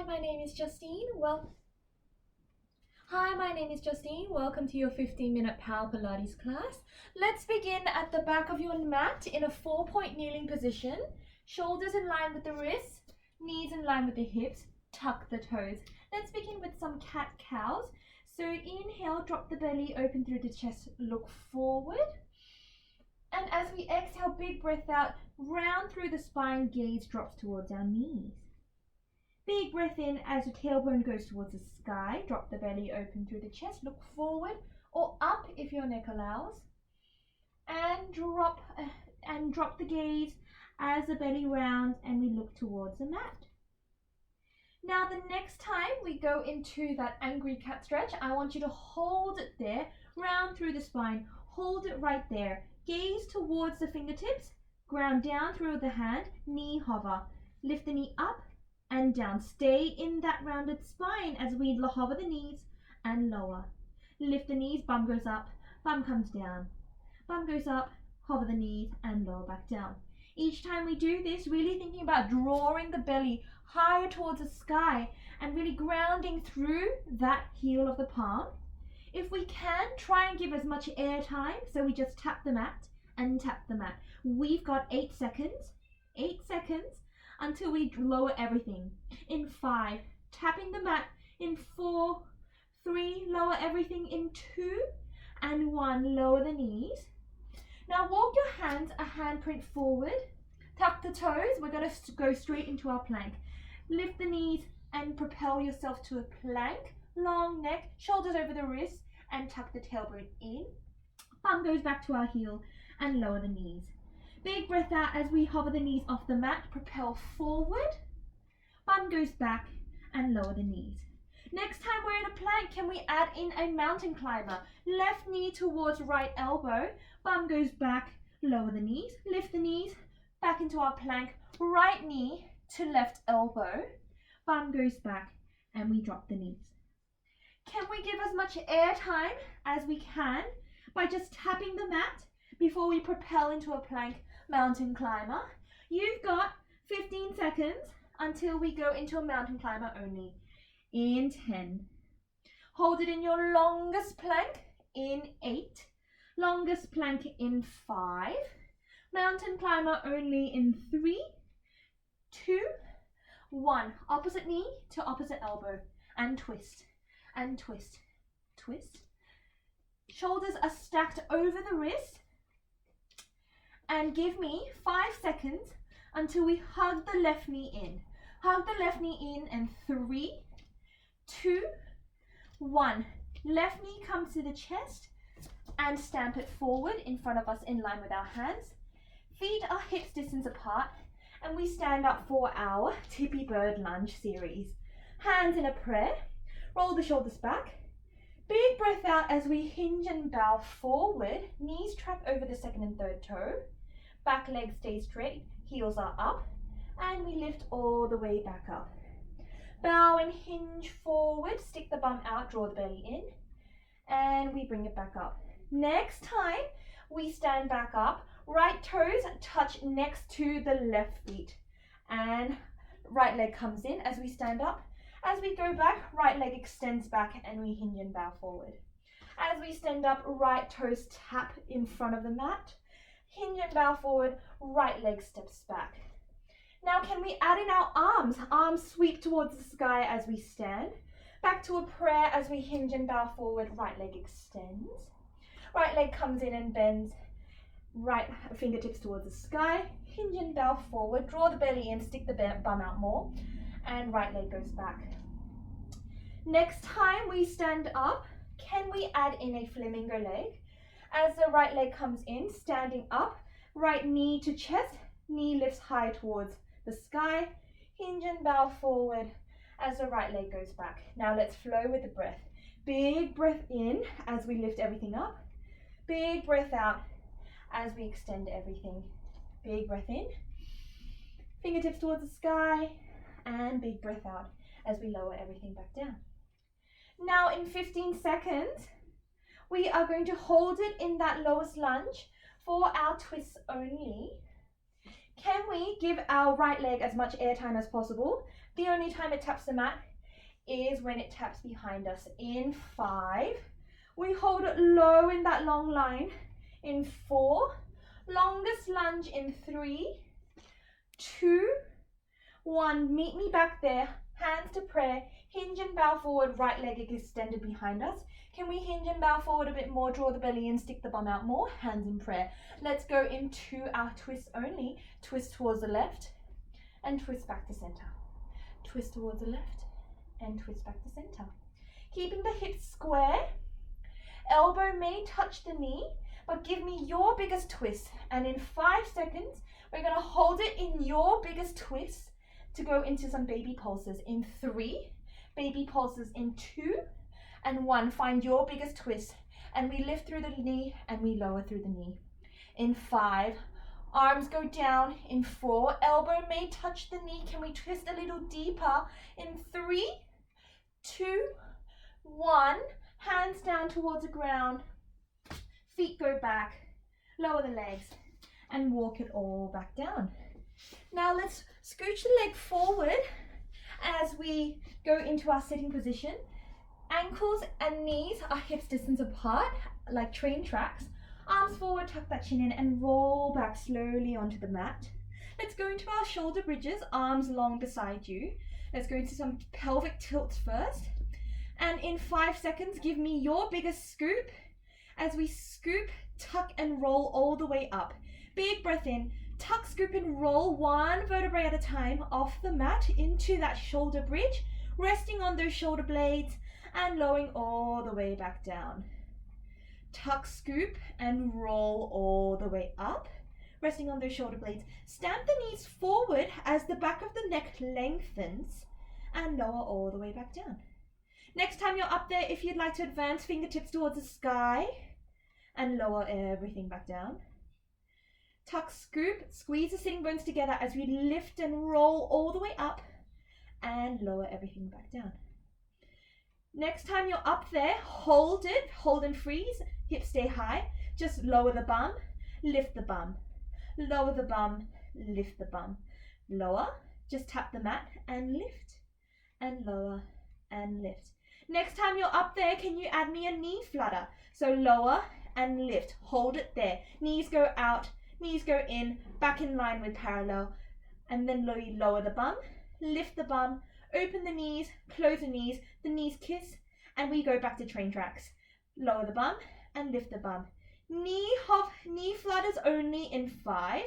my name is Justine. Welcome to your 15-minute Power Pilates class. Let's begin at the back of your mat in a 4-point kneeling position. Shoulders in line with the wrists, knees in line with the hips, tuck the toes. Let's begin with some cat-cows. So inhale, drop the belly, open through the chest, look forward. And as we exhale, big breath out, round through the spine, gaze drops towards our knees. Big breath in as the tailbone goes towards the sky. Drop the belly, open through the chest. Look forward or up if your neck allows. And drop the gaze as the belly rounds and we look towards the mat. Now the next time we go into that angry cat stretch, I want you to hold it there, round through the spine. Hold it right there. Gaze towards the fingertips. Ground down through the hand. Knee hover. Lift the knee up and down. Stay in that rounded spine as we hover the knees and lower. Lift the knees, bum goes up, bum comes down. Bum goes up, hover the knees and lower back down. Each time we do this, really thinking about drawing the belly higher towards the sky and really grounding through that heel of the palm. If we can, try and give as much air time, so we just tap the mat and tap the mat. We've got 8 seconds. 8 seconds. Until we lower everything. In 5, tapping the mat. In 4, 3, lower everything. In 2, and 1, lower the knees. Now walk your hands a handprint forward. Tuck the toes. We're going to go straight into our plank. Lift the knees and propel yourself to a plank. Long neck, shoulders over the wrists, and tuck the tailbone in. Bum goes back to our heel and lower the knees. Big breath out as we hover the knees off the mat, propel forward, bum goes back and lower the knees. Next time we're in a plank, can we add in a mountain climber? Left knee towards right elbow, bum goes back, lower the knees, lift the knees, back into our plank, right knee to left elbow, bum goes back and we drop the knees. Can we give as much air time as we can by just tapping the mat before we propel into a plank mountain climber? You've got 15 seconds until we go into a mountain climber only. In 10. Hold it in your longest plank in 8. Longest plank in 5. Mountain climber only in 3, 2, 1. Opposite knee to opposite elbow and twist and twist. Twist. Shoulders are stacked over the wrist. And give me 5 seconds until we hug the left knee in. Hug the left knee in and 3, 2, 1. Left knee comes to the chest and stamp it forward in front of us in line with our hands. Feet are hips distance apart and we stand up for our tippy bird lunge series. Hands in a prayer. Roll the shoulders back. Big breath out as we hinge and bow forward. Knees track over the second and third toe. Back leg stays straight, heels are up, and we lift all the way back up. Bow and hinge forward, stick the bum out, draw the belly in, and we bring it back up. Next time, we stand back up, right toes touch next to the left feet, and right leg comes in as we stand up. As we go back, right leg extends back and we hinge and bow forward. As we stand up, right toes tap in front of the mat. Hinge and bow forward, right leg steps back. Now can we add in our arms? Arms sweep towards the sky as we stand. Back to a prayer as we hinge and bow forward, right leg extends. Right leg comes in and bends. Right fingertips towards the sky. Hinge and bow forward, draw the belly in, stick the bum out more. And right leg goes back. Next time we stand up, can we add in a flamingo leg? As the right leg comes in, standing up, right knee to chest, knee lifts high towards the sky, hinge and bow forward as the right leg goes back. Now let's flow with the breath. Big breath in as we lift everything up. Big breath out as we extend everything. Big breath in, fingertips towards the sky, and big breath out as we lower everything back down. Now in 15 seconds, we are going to hold it in that lowest lunge for our twists only. Can we give our right leg as much airtime as possible? The only time it taps the mat is when it taps behind us. In 5, we hold it low in that long line. In 4, longest lunge in 3, 2, 1. Meet me back there, hands to prayer, hinge and bow forward, right leg extended behind us. Can we hinge and bow forward a bit more, draw the belly in, stick the bum out more, hands in prayer. Let's go into our twist only. Twist towards the left and twist back to center. Twist towards the left and twist back to center. Keeping the hips square, elbow may touch the knee, but give me your biggest twist. And in 5 seconds, we're gonna hold it in your biggest twist to go into some baby pulses. In 3, baby pulses in 2, and 1. Find your biggest twist. And we lift through the knee and we lower through the knee. In 5, arms go down. In 4, elbow may touch the knee. Can we twist a little deeper? In 3, 2, 1. Hands down towards the ground. Feet go back. Lower the legs and walk it all back down. Now let's scooch the leg forward as we go into our sitting position. Ankles and knees are hips distance apart, like train tracks. Arms forward, tuck that chin in and roll back slowly onto the mat. Let's go into our shoulder bridges, arms long beside you. Let's go into some pelvic tilts first. And in 5 seconds, give me your biggest scoop as we scoop, tuck and roll all the way up. Big breath in, tuck, scoop and roll 1 vertebrae at a time off the mat into that shoulder bridge, resting on those shoulder blades and lowering all the way back down. Tuck, scoop and roll all the way up, resting on those shoulder blades. Stamp the knees forward as the back of the neck lengthens and lower all the way back down. Next time you're up there, if you'd like to advance, fingertips towards the sky and lower everything back down. Tuck, scoop, squeeze the sitting bones together as we lift and roll all the way up and lower everything back down. Next time you're up there, hold it, hold and freeze, hips stay high. Just lower the bum, lift the bum, lower the bum, lift the bum, lower, just tap the mat and lift and lower and lift. Next time you're up there, can you add me a knee flutter? So lower and lift, hold it there. Knees go out, knees go in, back in line with parallel. And then lower the bum, lift the bum, open the knees, close the knees kiss, and we go back to train tracks. Lower the bum and lift the bum. Knee flutters only in 5.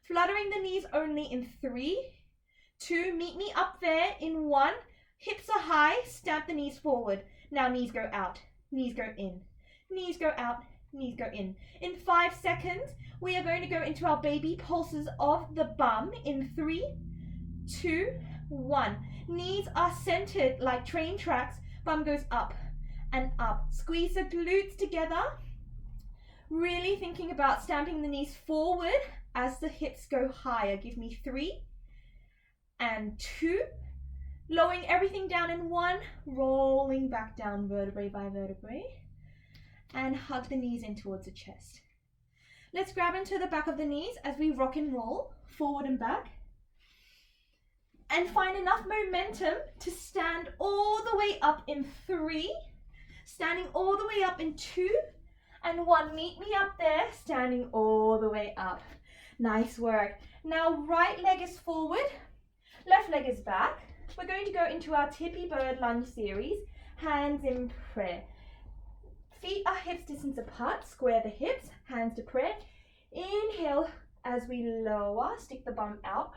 Fluttering the knees only in 3, 2, meet me up there in 1. Hips are high, stamp the knees forward. Now knees go out, knees go in, knees go out, knees go in. In 5 seconds, we are going to go into our baby pulses of the bum in 3, 2, 1. Knees are centered like train tracks. Bum goes up and up. Squeeze the glutes together. Really thinking about stamping the knees forward as the hips go higher. Give me 3 and 2. Lowering everything down in 1. Rolling back down vertebrae by vertebrae. And hug the knees in towards the chest. Let's grab into the back of the knees as we rock and roll forward and back. And find enough momentum to stand all the way up in 3. Standing all the way up in 2. And 1, meet me up there, standing all the way up. Nice work. Now right leg is forward, left leg is back. We're going to go into our tippy bird lunge series, hands in prayer. Feet are hips distance apart, square the hips, hands to prayer. Inhale as we lower, stick the bum out,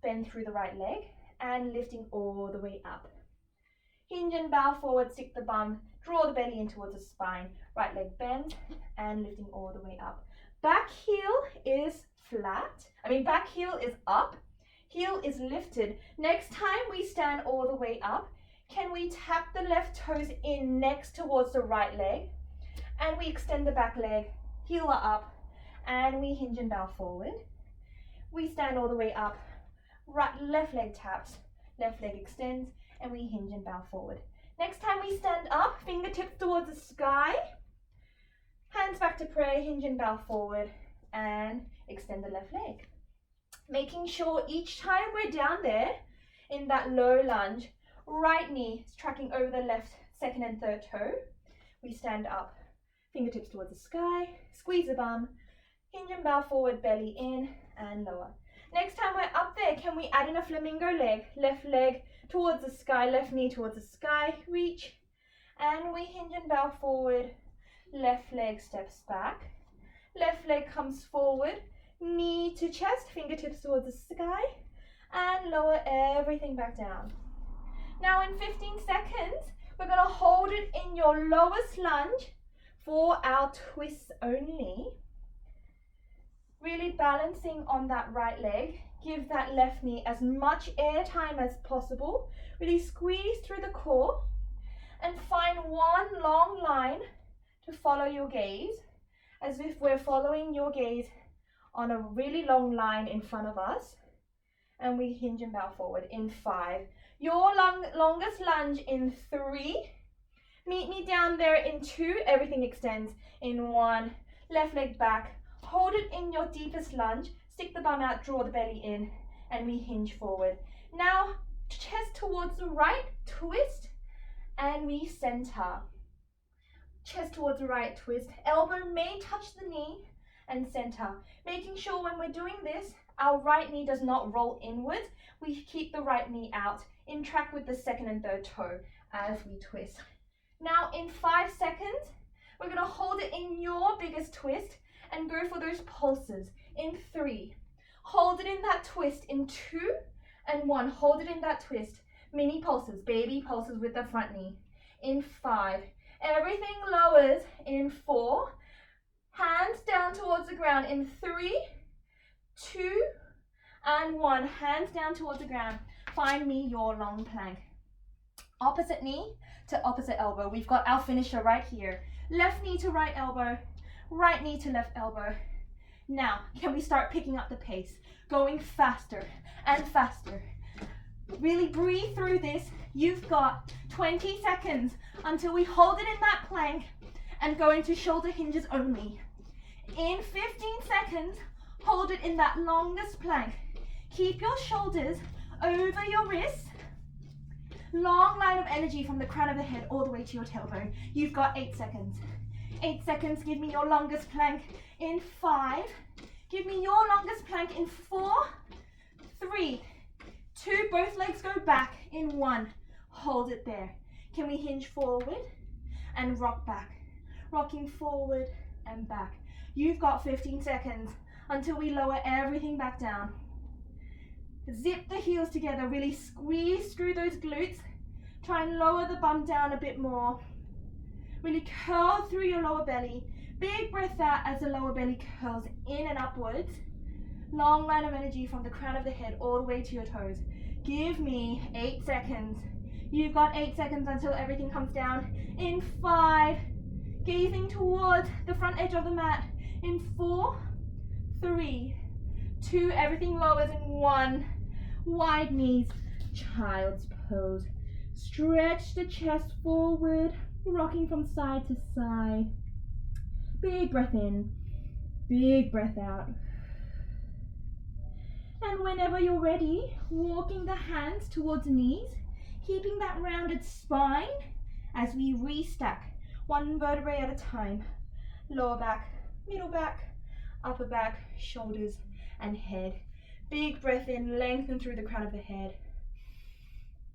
bend through the right leg, and lifting all the way up. Hinge and bow forward, stick the bum, draw the belly in towards the spine, right leg bends, and lifting all the way up. Back heel is back heel is up, heel is lifted. Next time we stand all the way up, can we tap the left toes in next towards the right leg, and we extend the back leg, heel are up, and we hinge and bow forward. We stand all the way up, left leg taps, left leg extends, and we hinge and bow forward. Next time we stand up, fingertips towards the sky, hands back to prayer, hinge and bow forward, and extend the left leg. Making sure each time we're down there in that low lunge, right knee is tracking over the left second and third toe. We stand up, fingertips towards the sky, squeeze the bum, hinge and bow forward, belly in and lower. Next time we're up there, can we add in a flamingo leg? Left leg towards the sky, left knee towards the sky, reach, and we hinge and bow forward, left leg steps back, left leg comes forward, knee to chest, fingertips towards the sky, and lower everything back down. Now in 15 seconds, we're going to hold it in your lowest lunge for our twists only. Really balancing on that right leg. Give that left knee as much air time as possible. Really squeeze through the core and find one long line to follow your gaze, as if we're following your gaze on a really long line in front of us. And we hinge and bow forward in 5. Your longest lunge in 3. Meet me down there in 2. Everything extends in 1. Left leg back. Hold it in your deepest lunge. Stick the bum out, draw the belly in, and we hinge forward. Now, chest towards the right, twist, and we center. Chest towards the right, twist. Elbow may touch the knee, and center. Making sure when we're doing this, our right knee does not roll inwards. We keep the right knee out, in track with the second and third toe as we twist. Now in 5 seconds, we're going to hold it in your biggest twist and go for those pulses in 3. Hold it in that twist in 2 and 1. Hold it in that twist. Mini pulses, baby pulses with the front knee in 5. Everything lowers in 4. Hands down towards the ground in 3, 2, and 1. Hands down towards the ground. Find me your long plank. Opposite knee to opposite elbow. We've got our finisher right here. Left knee to right elbow, right knee to left elbow. Now, can we start picking up the pace? Going faster and faster. Really breathe through this. You've got 20 seconds until we hold it in that plank and go into shoulder hinges only. In 15 seconds, hold it in that longest plank. Keep your shoulders over your wrists. Long line of energy from the crown of the head all the way to your tailbone. You've got 8 seconds. 8 seconds, give me your longest plank in 5. Give me your longest plank in 4, 3, 2, both legs go back in 1. Hold it there. Can we hinge forward and rock back? Rocking forward and back. You've got 15 seconds until we lower everything back down. Zip the heels together, really squeeze through those glutes. Try and lower the bum down a bit more. Really curl through your lower belly. Big breath out as the lower belly curls in and upwards. Long line of energy from the crown of the head all the way to your toes. Give me 8 seconds. You've got 8 seconds until everything comes down. In 5, gazing towards the front edge of the mat. In 4, 3, 2, everything lowers in 1. Wide knees, child's pose. Stretch the chest forward, rocking from side to side. Big breath in, big breath out. And whenever you're ready, walking the hands towards knees, keeping that rounded spine as we restack one vertebrae at a time. Lower back, middle back, upper back, shoulders and head. Big breath in, lengthen through the crown of the head.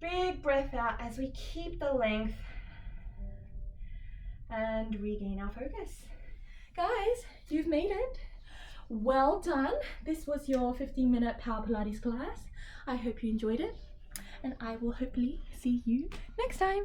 Big breath out as we keep the length and regain our focus. Guys, you've made it. Well done. This was your 15-minute Power Pilates class. I hope you enjoyed it, and I will hopefully see you next time.